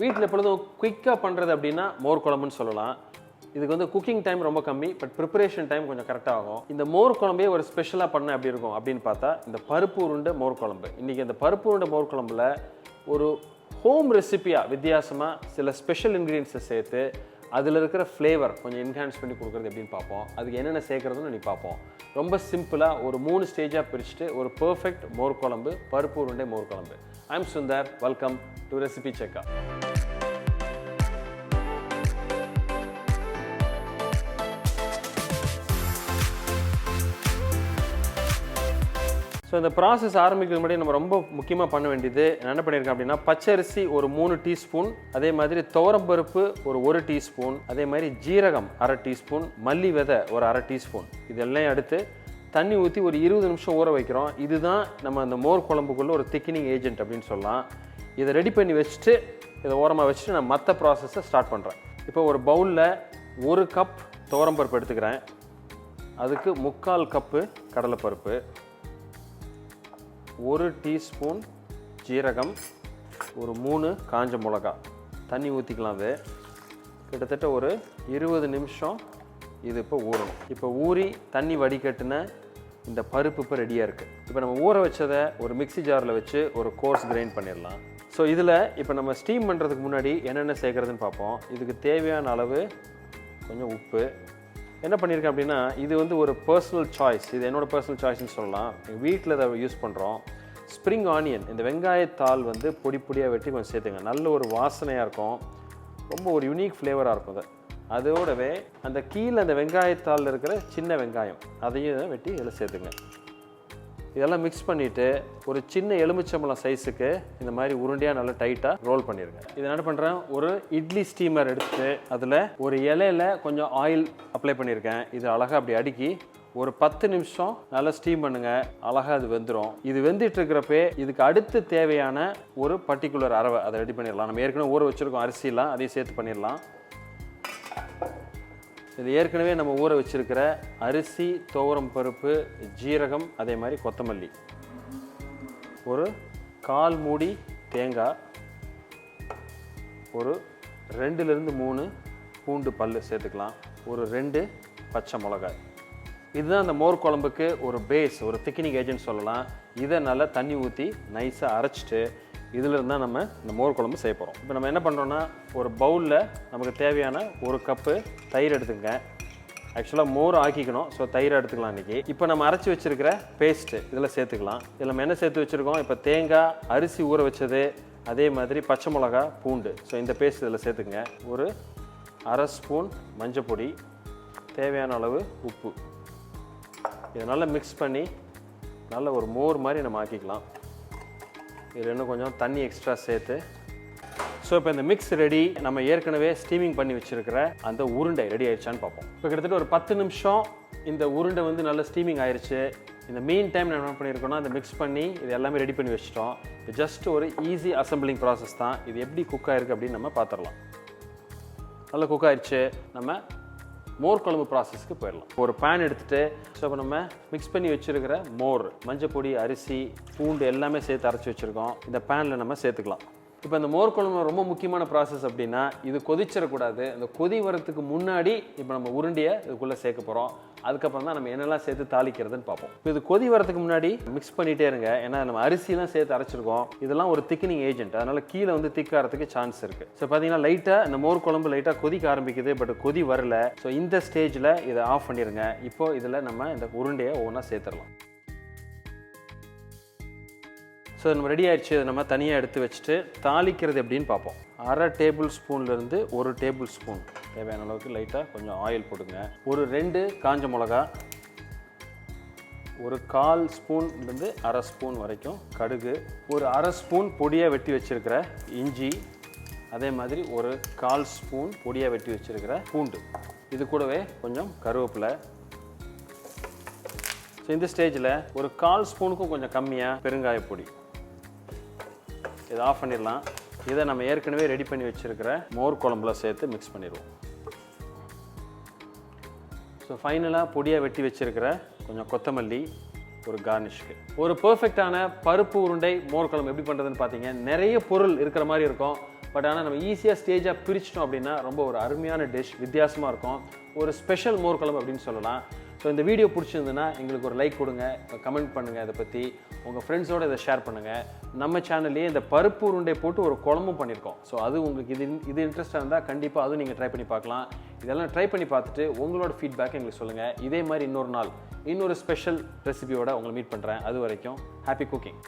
வீட்டில் எப்பொழுதும் குயிக்காக பண்ணுறது அப்படின்னா மோர் குழம்புன்னு சொல்லலாம். இதுக்கு வந்து குக்கிங் டைம் ரொம்ப கம்மி, பட் ப்ரிப்பரேஷன் டைம் கொஞ்சம் கரெக்டாக ஆகும். இந்த மோர் குழம்பே ஒரு ஸ்பெஷலாக பண்ண எப்படி இருக்கும் அப்படின்னு பார்த்தா இந்த பருப்பு உருண்டை மோர் குழம்பு. இன்றைக்கி இந்த பருப்பு உருண்டை மோர் குழம்புல ஒரு ஹோம் ரெசிபியாக வித்தியாசமாக சில ஸ்பெஷல் இன்க்ரீடியன்ஸை சேர்த்து அதில் இருக்கிற ஃப்ளேவர் கொஞ்சம் என்ஹான்ஸ் பண்ணி கொடுக்குறது எப்படின்னு பார்ப்போம். அதுக்கு என்னென்ன சேர்க்குறதுன்னு நீ பார்ப்போம். ரொம்ப சிம்பிளாக ஒரு 3 ஸ்டேஜாக பிரிச்சுட்டு ஒரு பர்ஃபெக்ட் மோர் குழம்பு, பருப்பு உருண்டை மோர் குழம்பு. I am Sundar. Welcome to recipe checker. So இந்த ப்ராசஸ் ஆரம்பிக்கிறது முன்னாடி நம்ம ரொம்ப முக்கியமாக பண்ண வேண்டியது என்ன பண்ணியிருக்கேன் அப்படின்னா, பச்சரிசி ஒரு 3 டீஸ்பூன், அதே மாதிரி துவரம்பருப்பு ஒரு 1 டீஸ்பூன், அதே மாதிரி ஜீரகம் 1/2 டீஸ்பூன், மல்லி விதை ஒரு 1/2 டீஸ்பூன், இதெல்லாம் எடுத்து தண்ணி ஊற்றி ஒரு 20 நிமிஷம் ஊற வைக்கிறோம். இதுதான் நம்ம அந்த மோர் குழம்புக்குள்ளே ஒரு திக்கினிங் ஏஜென்ட் அப்படின்னு சொல்லலாம். இதை ரெடி பண்ணி வச்சுட்டு இதை ஓரமாக வச்சுட்டு நான் மற்ற ப்ராசஸை ஸ்டார்ட் பண்ணுறேன். இப்போ ஒரு பவுலில் 1 கப் துவரம்பருப்பு எடுத்துக்கிறேன். அதுக்கு 3/4 கப்பு கடலைப்பருப்பு, 1 டீஸ்பூன் ஜீரகம், ஒரு 3 காஞ்ச மிளகா, தண்ணி ஊற்றிக்கலாம். அது கிட்டத்தட்ட ஒரு 20 நிமிஷம் இது இப்போ ஊறணும். இப்போ ஊறி தண்ணி வடிகட்டின இந்த பருப்பு இப்போ ரெடியாக இருக்குது. இப்போ நம்ம ஊற வச்சதை ஒரு மிக்ஸி ஜாரில் வச்சு ஒரு கோர்ஸ் கிரைண்ட் பண்ணிடலாம். ஸோ இதில் இப்போ நம்ம ஸ்டீம் பண்ணுறதுக்கு முன்னாடி என்னென்ன சேர்க்குறதுன்னு பார்ப்போம். இதுக்கு தேவையான அளவு கொஞ்சம் உப்பு. என்ன பண்ணியிருக்கேன் அப்படின்னா, இது வந்து ஒரு பர்சனல் சாய்ஸ், இது என்னோடய பர்சனல் சாய்ஸ்ன்னு சொல்லலாம். எங்கள் வீட்டில் அதை யூஸ் பண்ணுறோம். ஸ்ப்ரிங் ஆனியன், இந்த வெங்காயத்தாள் வந்து பொடி பொடியாக வெட்டி கொஞ்சம் சேர்த்துங்க. நல்ல ஒரு வாசனையாக இருக்கும், ரொம்ப ஒரு யூனிக் ஃப்ளேவராக இருக்கும். அதோடவே அந்த கீழே அந்த வெங்காயத்தாளில் இருக்கிற சின்ன வெங்காயம் அதையும் வெட்டி இதில் சேர்த்துங்க. இதெல்லாம் மிக்ஸ் பண்ணிவிட்டு ஒரு சின்ன எலுமிச்சம்பழம் சைஸுக்கு இந்த மாதிரி உருண்டையாக நல்லா டைட்டாக ரோல் பண்ணிடுங்க. இதை என்ன பண்ணுறேன், ஒரு இட்லி ஸ்டீமர் எடுத்து அதில் ஒரு இலையில் கொஞ்சம் ஆயில் அப்ளை பண்ணியிருக்கேன். இது அழகாக அப்படி அடுக்கி ஒரு 10 நிமிஷம் நல்லா ஸ்டீம் பண்ணுங்கள். அழகாக அது வெந்துடும். இது வெந்துட்டு இருக்கிறப்பே இதுக்கு அடுத்து தேவையான ஒரு பர்டிகுலர் அரவை அதை ரெடி பண்ணிடலாம். நம்ம ஏற்கனவே ஊற வச்சுருக்கோம் அரிசிலாம், அதையும் சேர்த்து பண்ணிடலாம். இது ஏற்கனவே நம்ம ஊற வச்சுருக்கிற அரிசி, துவரம் பருப்பு, ஜீரகம், அதே மாதிரி கொத்தமல்லி, ஒரு 1/4 மூடி தேங்காய், ஒரு 2-3 பூண்டு பல் சேர்த்துக்கலாம், ஒரு 2 பச்சை மிளகாய். இதுதான் அந்த மோர் குழம்புக்கு ஒரு பேஸ், ஒரு திக்கினிங் ஏஜென்ட் சொல்லலாம். இதை நல்லா தண்ணி ஊற்றி நைஸாக அரைச்சிட்டு இதில் இருந்தால் நம்ம இந்த மோர் குழம்பு செய்ய போகிறோம். இப்போ நம்ம என்ன பண்ணுறோன்னா, ஒரு பவுலில் நமக்கு தேவையான 1 கப்பு தயிர் எடுத்துங்க. ஆக்சுவலாக மோர் ஆக்கிக்கணும், ஸோ தயிர் எடுத்துக்கலாம் இன்றைக்கி. இப்போ நம்ம அரைச்சி வச்சுருக்கிற பேஸ்ட்டு இதில் சேர்த்துக்கலாம். இதில் நம்ம என்ன சேர்த்து வச்சுருக்கோம், இப்போ தேங்காய், அரிசி ஊற வச்சது, அதே மாதிரி பச்சை மிளகா, பூண்டு. ஸோ இந்த பேஸ்ட் இதில் சேர்த்துங்க. ஒரு 1/2 ஸ்பூன் மஞ்சள் பொடி, தேவையான அளவு உப்பு. இதை நல்லா மிக்ஸ் பண்ணி நல்ல ஒரு மோர் மாதிரி நம்ம ஆக்கிக்கலாம். இதில் இன்னும் கொஞ்சம் தண்ணி எக்ஸ்ட்ரா சேர்த்து. ஸோ இப்போ இந்த மிக்ஸ் ரெடி. நம்ம ஏற்கனவே ஸ்டீமிங் பண்ணி வச்சுருக்கிற அந்த உருண்டை ரெடி ஆயிடுச்சான்னு பார்ப்போம். இப்போ கிட்டத்தட்ட ஒரு 10 நிமிஷம் இந்த உருண்டை வந்து நல்லா ஸ்டீமிங் ஆயிடுச்சு. இந்த மெயின் டைம் நம்ம என்ன பண்ணியிருக்கோம்னா, இந்த மிக்ஸ் பண்ணி இது எல்லாமே ரெடி பண்ணி வச்சிட்டோம். இது ஜஸ்ட் ஒரு ஈஸி அசம்பிளிங் ப்ராசஸ் தான். இது எப்படி குக் ஆயிருக்கு அப்படின்னு நம்ம பார்த்துடலாம். நல்லா குக் ஆயிடுச்சு. நம்ம மோர் குழம்பு ப்ராசஸ்க்கு போயிடலாம். ஒரு பேன் எடுத்துகிட்டு, ஸோ இப்போ நம்ம மிக்ஸ் பண்ணி வச்சுருக்கிற மோர், மஞ்சள் பொடி, அரிசி, பூண்டு எல்லாமே சேர்த்து அரைச்சி வச்சுருக்கோம். இந்த பேனில் நம்ம சேர்த்துக்கலாம். இப்போ இந்த மோர் குழம்பு ரொம்ப முக்கியமான ப்ராசஸ் அப்படின்னா, இது கொதிச்சிடக்கூடாது. அந்த கொதி வரத்துக்கு முன்னாடி இப்போ நம்ம உருண்டையை இதுக்குள்ளே சேர்க்க போகிறோம். அதுக்கப்புறம் தான் நம்ம என்னெல்லாம் சேர்த்து தாளிக்கிறதுன்னு பார்ப்போம். இப்போ இது கொதி வரதுக்கு முன்னாடி மிக்ஸ் பண்ணிகிட்டே இருங்க. ஏன்னா நம்ம அரிசிலாம் சேர்த்து அரைச்சிருக்கோம். இதெல்லாம் ஒரு திக்கினிங் ஏஜென்ட், அதனால் கீழே வந்து திக்காகிறதுக்கு சான்ஸ் இருக்குது. ஸோ பார்த்தீங்கன்னா லைட்டாக இந்த மோர் குழம்பு லைட்டாக கொதிக்க ஆரம்பிக்குது, பட் கொதி வரல. ஸோ இந்த ஸ்டேஜில் இதை ஆஃப் பண்ணிடுங்க. இப்போ இதில் நம்ம இந்த உருண்டையை ஒவ்வொன்றா சேர்த்துடலாம். ஸோ நம்ம ரெடி ஆகிடுச்சு. இதை நம்ம தனியாக எடுத்து வச்சுட்டு தாளிக்கிறது எப்படின்னு பார்ப்போம். 1/2 டேபிள் ஸ்பூன்லேருந்து 1 டேபிள் ஸ்பூன் தேவையான அளவுக்கு லைட்டாக கொஞ்சம் ஆயில் போடுங்க. ஒரு 2 காஞ்ச மிளகா, ஒரு 1/4 ஸ்பூன்லேருந்து 1/2 ஸ்பூன் வரைக்கும் கடுகு, ஒரு 1/2 ஸ்பூன் பொடியாக வெட்டி வச்சுருக்கிற இஞ்சி, அதே மாதிரி ஒரு 1/4 ஸ்பூன் பொடியாக வெட்டி வச்சுருக்கிற பூண்டு, இது கூடவே கொஞ்சம் கருவேப்பிலை. ஸோ இந்த ஸ்டேஜில் ஒரு 1/4 ஸ்பூனுக்கும் கொஞ்சம் கம்மியாக பெருங்காயப்பொடி. இதை ஆஃப் பண்ணிடலாம். இதை நம்ம ஏற்கனவே ரெடி பண்ணி வச்சுருக்கிற மோர் குழம்புல சேர்த்து மிக்ஸ் பண்ணிடுவோம். ஸோ ஃபைனலாக பொடியாக வெட்டி வச்சுருக்கிற கொஞ்சம் கொத்தமல்லி ஒரு கார்னிஷ்க்கு. ஒரு பர்ஃபெக்டான பருப்பு உருண்டை மோர் குழம்பு எப்படி பண்ணுறதுன்னு பார்த்தீங்க. நிறைய பொருள் இருக்கிற மாதிரி இருக்கும், பட் ஆனால் நம்ம ஈஸியாக ஸ்டேஜாக பிரிச்சிட்டோம் அப்படின்னா ரொம்ப ஒரு அருமையான டிஷ், வித்தியாசமாக இருக்கும். ஒரு ஸ்பெஷல் மோர் குழம்பு அப்படின்னு சொல்லலாம். ஸோ இந்த வீடியோ பிடிச்சிருந்துன்னா எங்களுக்கு ஒரு லைக் கொடுங்க, கமெண்ட் பண்ணுங்கள், இதை பற்றி உங்கள் ஃப்ரெண்ட்ஸோடு இதை ஷேர் பண்ணுங்கள். நம்ம சேனல்லேயே இந்த பருப்பு உருண்டை போட்டு ஒரு குழம்பும் பண்ணியிருக்கோம். ஸோ அது உங்களுக்கு இது இன்ட்ரெஸ்ட்டாக இருந்தால் கண்டிப்பாக அதுவும் நீங்கள் ட்ரை பண்ணி பார்க்கலாம். இதெல்லாம் ட்ரை பண்ணி பார்த்துட்டு உங்களோட ஃபீட்பேக் எங்களுக்கு சொல்லுங்கள். இதே மாதிரி இன்னொரு நாள் இன்னொரு ஸ்பெஷல் ரெசிபியோட உங்களை மீட் பண்ணுறேன். அது வரைக்கும் ஹாப்பி குக்கிங்.